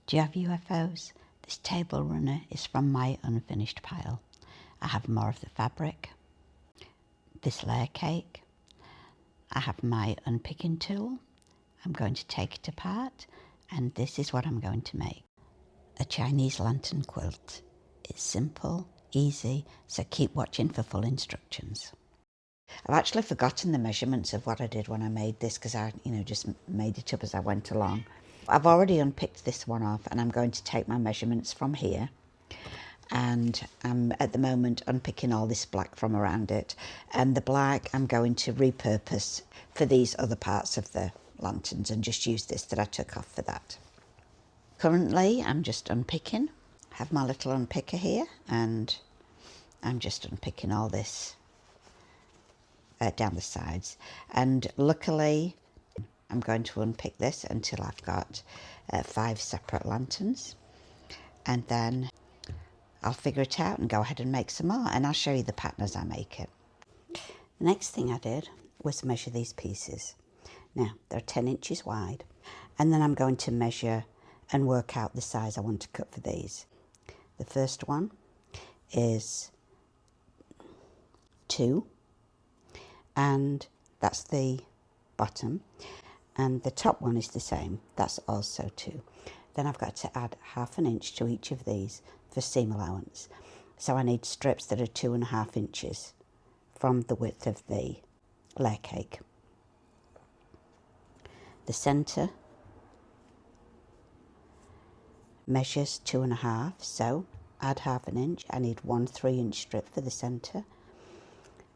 Do you have UFOs? This table runner is from my unfinished pile. I have more of the fabric, this layer cake. I have my unpicking tool. I'm going to take it apart, and this is what I'm going to make. A Chinese lantern quilt. It's simple, easy, so keep watching for full instructions. I've actually forgotten the measurements of what I did when I made this because I, just made it up as I went along. I've already unpicked this one off, and I'm going to take my measurements from here. And I'm at the moment unpicking all this black from around it, and the black I'm going to repurpose for these other parts of the lanterns and just use this that I took off for that. Currently I'm just unpicking. I have my little unpicker here, and I'm just unpicking all this down the sides, and luckily I'm going to unpick this until I've got 5 separate lanterns, and then I'll figure it out and go ahead and make some more, and I'll show you the pattern as I make it. The next thing I did was measure these pieces. Now, they're 10 inches wide, and then I'm going to measure and work out the size I want to cut for these. The first one is 2, and that's the bottom, and the top one is the same, that's also 2. Then I've got to add 1/2 inch to each of these for seam allowance. So I need strips that are 2.5 inches from the width of the layer cake. The centre measures 2.5, so add 1/2 inch. I need 1 3-inch strip for the centre,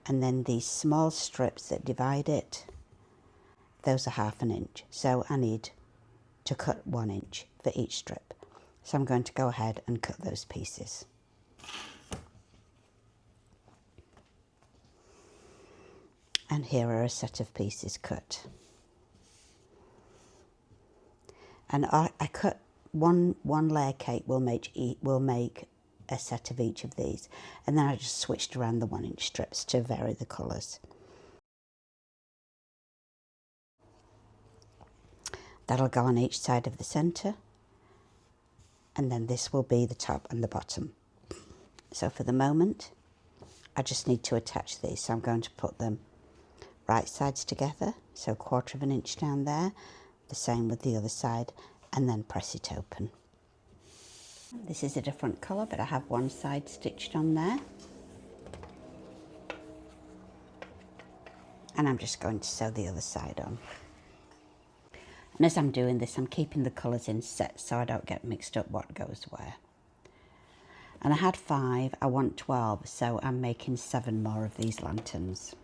and then these small strips that divide it, those are 1/2 inch, so I need to cut 1 inch for each strip. So I'm going to go ahead and cut those pieces. And here are a set of pieces cut. And I cut one layer cake will make a set of each of these, and then I just switched around the 1-inch strips to vary the colours. That'll go on each side of the centre, and then this will be the top and the bottom. So for the moment I just need to attach these, so I'm going to put them right sides together, so 1/4 inch down there, the same with the other side, and then press it open. This is a different colour, but I have one side stitched on there, and I'm just going to sew the other side on. And as I'm doing this, I'm keeping the colours in sets so I don't get mixed up what goes where. And I had 5, I want 12, so I'm making 7 more of these lanterns.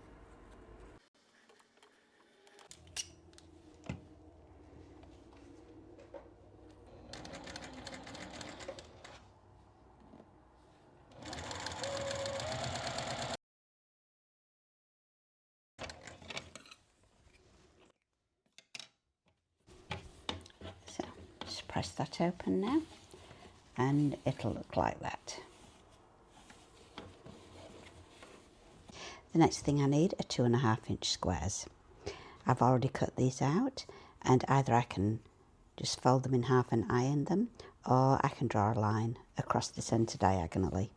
So just press that open now, and it'll look like that. The next thing I need are 2.5-inch squares. I've already cut these out, and either I can just fold them in half and iron them, or I can draw a line across the centre diagonally.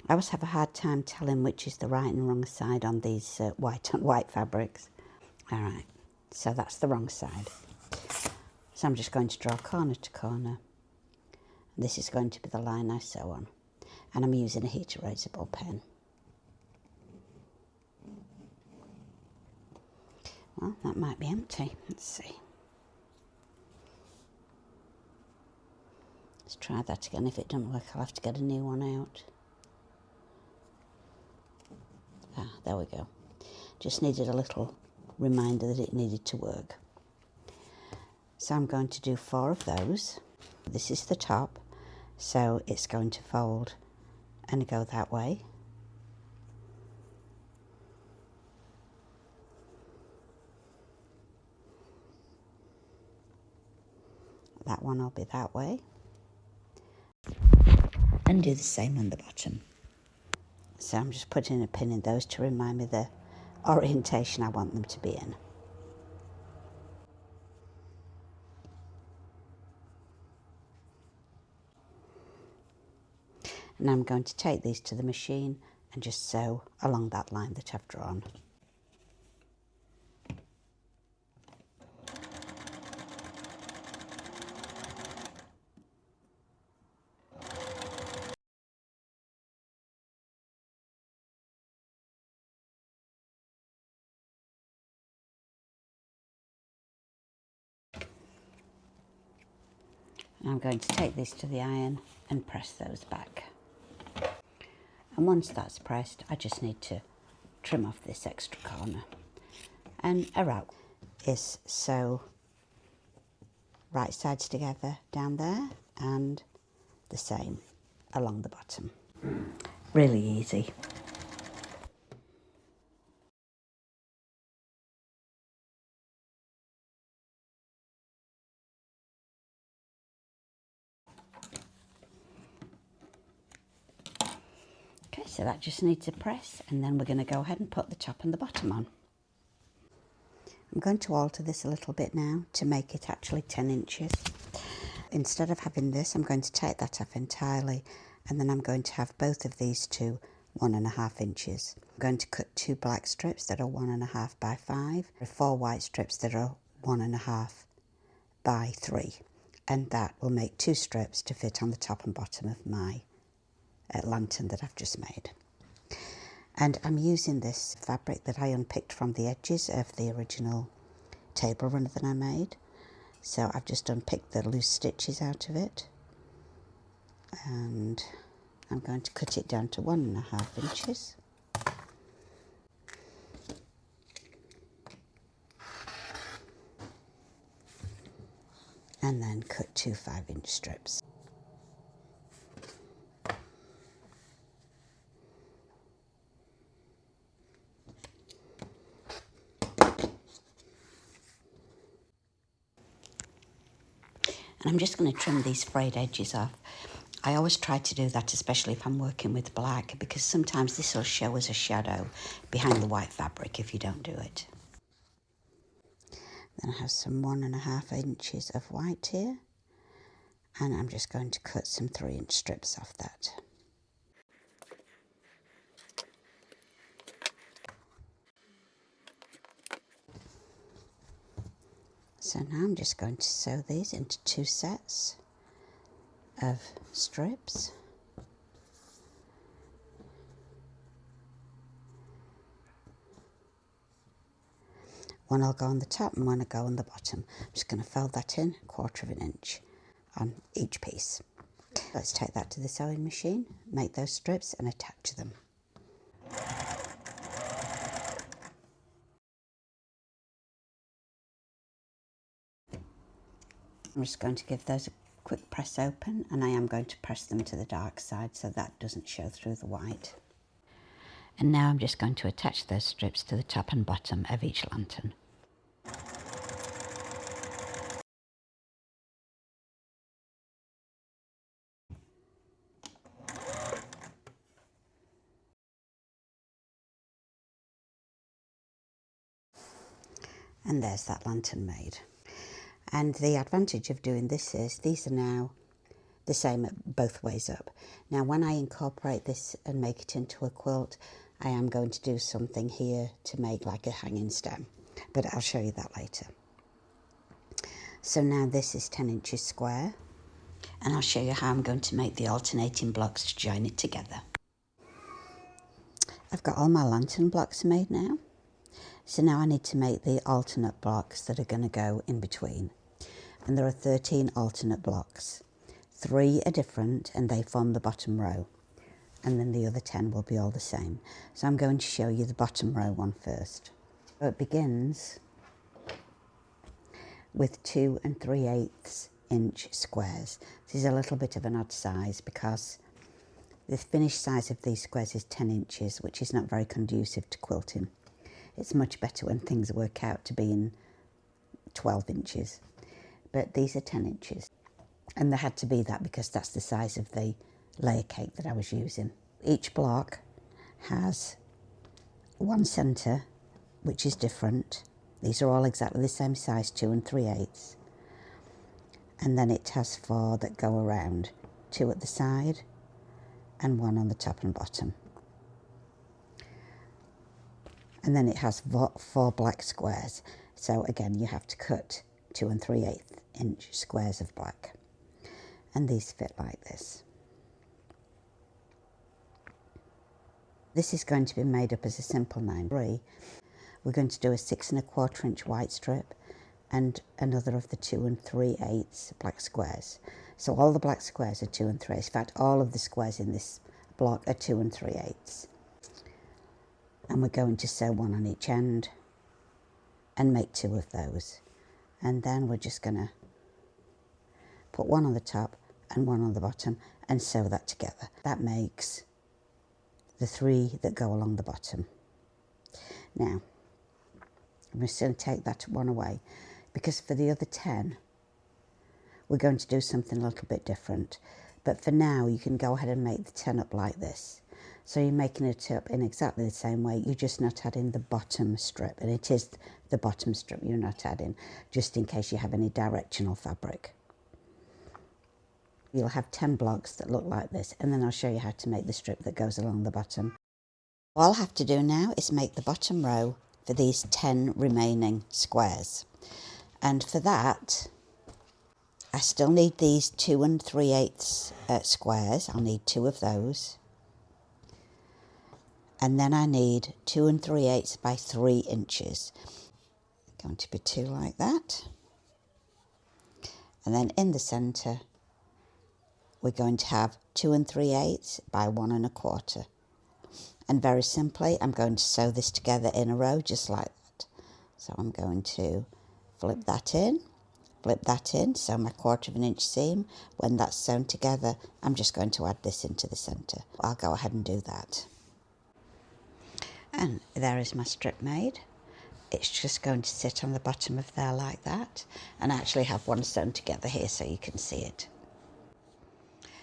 I always have a hard time telling which is the right and wrong side on these white on white fabrics. Alright, so that's the wrong side. So I'm just going to draw corner to corner. And this is going to be the line I sew on. And I'm using a heat erasable pen. Well, that might be empty. Let's see. Let's try that again. If it doesn't work, I'll have to get a new one out. Ah, there we go. Just needed a little reminder that it needed to work. So I'm going to do 4 of those. This is the top, so it's going to fold and go that way. That one will be that way. And do the same on the bottom. So I'm just putting a pin in those to remind me the orientation I want them to be in. And I'm going to take these to the machine and just sew along that line that I've drawn. And I'm going to take these to the iron and press those back. And once that's pressed, I just need to trim off this extra corner. And a route is sew right sides together down there and the same along the bottom. Really easy. Okay, so that just needs a press, and then we're going to go ahead and put the top and the bottom on. I'm going to alter this a little bit now to make it actually 10 inches. Instead of having this, I'm going to take that off entirely, and then I'm going to have both of these to 1.5 inches. I'm going to cut 2 black strips that are 1.5 by 5, 4 white strips that are 1.5 by 3, and that will make 2 strips to fit on the top and bottom of my lantern that I've just made. And I'm using this fabric that I unpicked from the edges of the original table runner that I made. So I've just unpicked the loose stitches out of it, and I'm going to cut it down to 1.5 inches. And then cut 2 5-inch strips. And I'm just going to trim these frayed edges off. I always try to do that, especially if I'm working with black, because sometimes this will show as a shadow behind the white fabric if you don't do it. Then I have some 1.5 inches of white here, and I'm just going to cut some 3-inch strips off that. So now I'm just going to sew these into 2 sets of strips. One will go on the top and one will go on the bottom. I'm just going to fold that in 1/4 inch on each piece. Let's take that to the sewing machine, make those strips and attach them. I'm just going to give those a quick press open, and I am going to press them to the dark side so that doesn't show through the white. And now I'm just going to attach those strips to the top and bottom of each lantern. And there's that lantern made. And the advantage of doing this is these are now the same both ways up. Now when I incorporate this and make it into a quilt, I am going to do something here to make like a hanging stem, but I'll show you that later. So now this is 10 inches square, and I'll show you how I'm going to make the alternating blocks to join it together. I've got all my lantern blocks made now, so now I need to make the alternate blocks that are going to go in between. And there are 13 alternate blocks. 3 are different and they form the bottom row, and then the other 10 will be all the same. So I'm going to show you the bottom row one first. So it begins with 2 3/8 inch squares. This is a little bit of an odd size because the finished size of these squares is 10 inches, which is not very conducive to quilting. It's much better when things work out to be in 12 inches. But these are 10 inches. And there had to be that because that's the size of the layer cake that I was using. Each block has one centre, which is different. These are all exactly the same size, 2 3/8. And then it has 4 that go around. 2 at the side, and one on the top and bottom. And then it has four black squares. So again, you have to cut 2 3/8 inch squares of black. And these fit like this. This is going to be made up as a simple 9/3. We're going to do a 6 1/4 inch white strip and another of the 2 3/8 black squares. So all the black squares are 2 3/8. In fact, all of the squares in this block are 2 3/8. And we're going to sew one on each end and make 2 of those. And then we're just going to put one on the top and one on the bottom and sew that together. That makes the 3 that go along the bottom. Now, I'm just going to take that one away, because for the other 10, we're going to do something a little bit different. But for now, you can go ahead and make the 10 up like this. So you're making it up in exactly the same way, you're just not adding the bottom strip. And it is the bottom strip you're not adding, just in case you have any directional fabric. You'll have 10 blocks that look like this, and then I'll show you how to make the strip that goes along the bottom. All I have to do now is make the bottom row for these 10 remaining squares. And for that, I still need these 2 3/8 squares. I'll need 2 of those. And then I need 2 3/8 by 3 inches. Going to be 2 like that. And then in the centre, we're going to have 2 3/8 by 1 1/4. And very simply, I'm going to sew this together in a row just like that. So I'm going to flip that in, sew my 1/4 inch seam. When that's sewn together, I'm just going to add this into the centre. I'll go ahead and do that. And there is my strip made. It's just going to sit on the bottom of there like that. And I actually have one sewn together here so you can see it.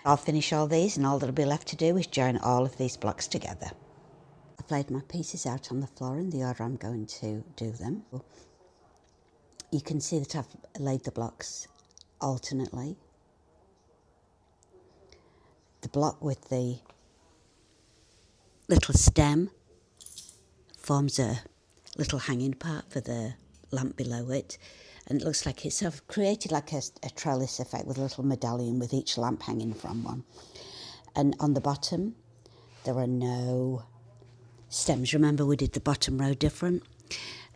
I'll finish all these, and all that'll be left to do is join all of these blocks together. I've laid my pieces out on the floor in the order I'm going to do them. You can see that I've laid the blocks alternately. The block with the little stem forms a little hanging part for the lamp below it, and it looks like it's sort of created like a trellis effect with a little medallion with each lamp hanging from one. And on the bottom there are no stems. Remember, we did the bottom row different,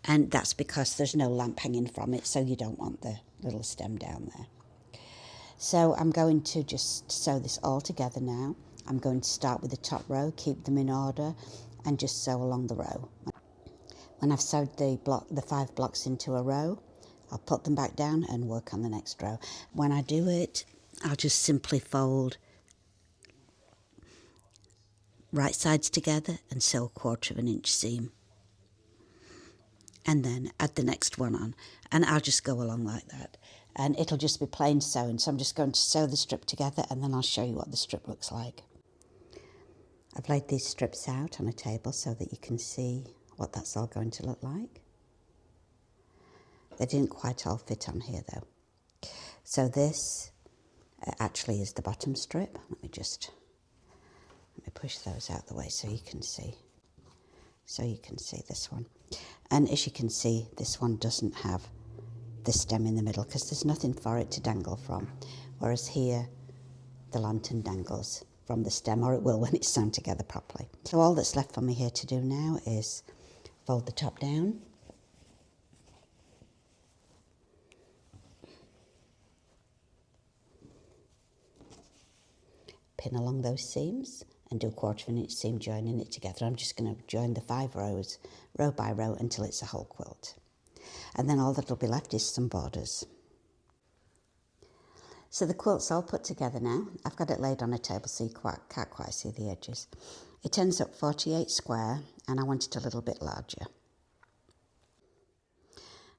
and that's because there's no lamp hanging from it, so you don't want the little stem down there. So I'm going to just sew this all together now. I'm going to start with the top row, keep them in order, and just sew along the row. When I've sewed the 5 blocks into a row, I'll put them back down and work on the next row. When I do it, I'll just simply fold right sides together and sew a 1/4 inch seam. And then add the next one on, and I'll just go along like that. And it'll just be plain sewing, so I'm just going to sew the strip together, and then I'll show you what the strip looks like. I've laid these strips out on a table so that you can see what that's all going to look like. They didn't quite all fit on here though. So this actually is the bottom strip. Let me push those out the way so you can see. So you can see this one. And as you can see, this one doesn't have the stem in the middle because there's nothing for it to dangle from. Whereas here, the lantern dangles from the stem, or it will when it's sewn together properly. So all that's left for me here to do now is fold the top down, pin along those seams, and do a 1/4 inch seam joining it together. I'm just going to join the 5 rows, row by row, until it's a whole quilt. And then all that'll be left is some borders. So the quilt's all put together now. I've got it laid on a table so you can't quite see the edges. It ends up 48 square, and I want it a little bit larger.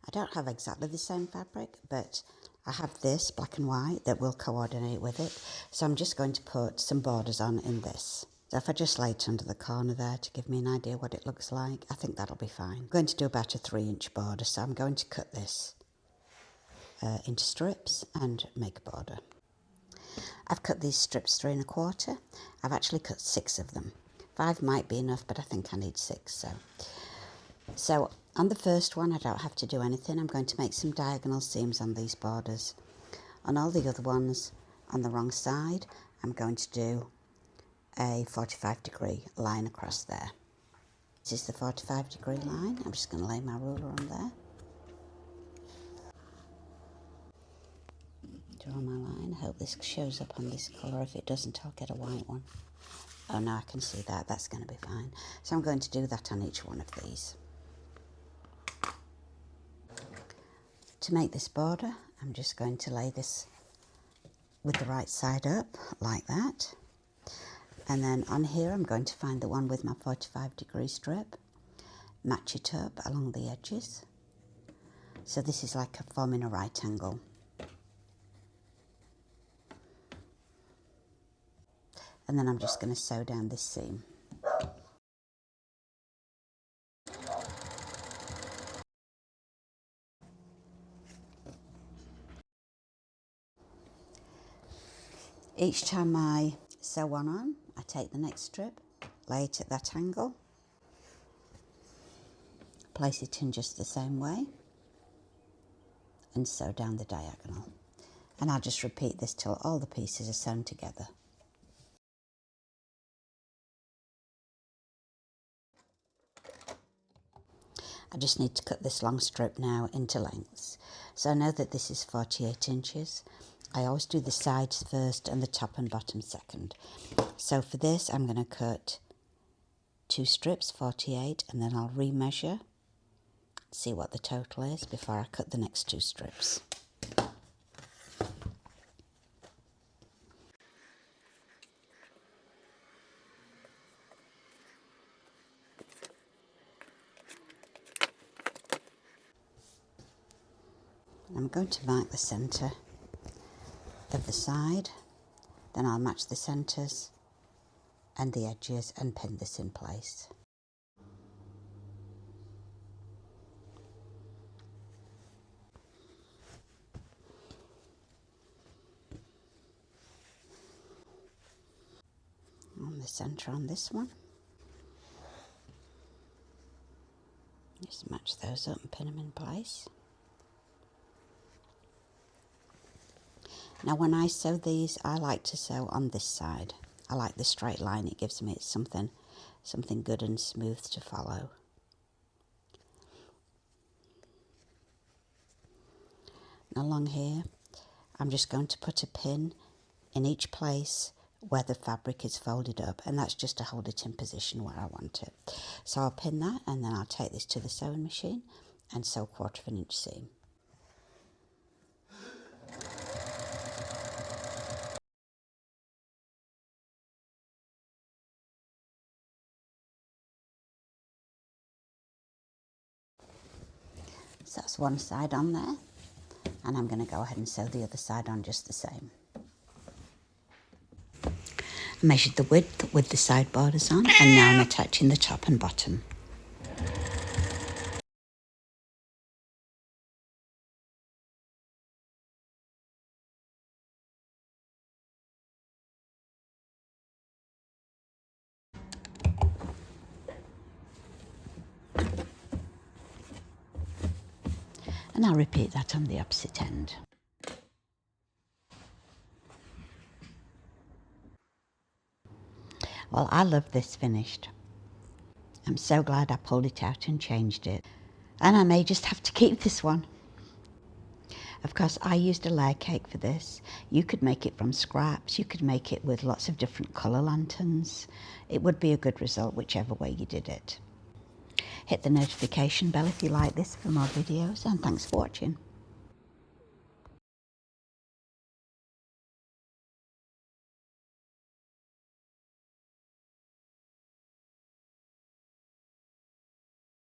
I don't have exactly the same fabric, but I have this black and white that will coordinate with it. So I'm just going to put some borders on in this. So if I just lay it under the corner there to give me an idea what it looks like, I think that'll be fine. I'm going to do about a 3 inch border, so I'm going to cut this into strips and make a border. I've cut these strips 3 1/4. I've actually cut 6 of them. 5 might be enough, but I think I need 6. So on the first one, I don't have to do anything. I'm going to make some diagonal seams on these borders. On all the other ones on the wrong side, I'm going to do a 45-degree line across there. This is the 45-degree line. I'm just going to lay my ruler on there. Draw my line. I hope this shows up on this colour. If it doesn't, I'll get a white one. Oh no, I can see that. That's going to be fine. So I'm going to do that on each one of these. To make this border, I'm just going to lay this with the right side up, like that. And then on here, I'm going to find the one with my 45-degree strip, match it up along the edges. So this is like forming a right angle. And then I'm just going to sew down this seam. Each time I sew one on, I take the next strip, lay it at that angle, place it in just the same way, and sew down the diagonal. And I'll just repeat this till all the pieces are sewn together. I just need to cut this long strip now into lengths. So I know that this is 48 inches. I always do the sides first and the top and bottom second. So for this, I'm going to cut 2 strips, 48, and then I'll remeasure, see what the total is before I cut the next 2 strips. I'm going to mark the centre of the side, then I'll match the centres and the edges and pin this in place. On the centre on this one, just match those up and pin them in place. Now when I sew these, I like to sew on this side. I like the straight line. It gives me something good and smooth to follow. And along here, I'm just going to put a pin in each place where the fabric is folded up, and that's just to hold it in position where I want it. So I'll pin that, and then I'll take this to the sewing machine and sew 1/4 inch seam. So that's one side on there, and I'm going to go ahead and sew the other side on just the same. I measured the width with the side borders on, and now I'm attaching the top and bottom. And I'll repeat that on the opposite end. Well, I love this finished. I'm so glad I pulled it out and changed it. And I may just have to keep this one. Of course, I used a layer cake for this. You could make it from scraps. You could make it with lots of different colour lanterns. It would be a good result whichever way you did it. Hit the notification bell if you like this for more videos, and thanks for watching.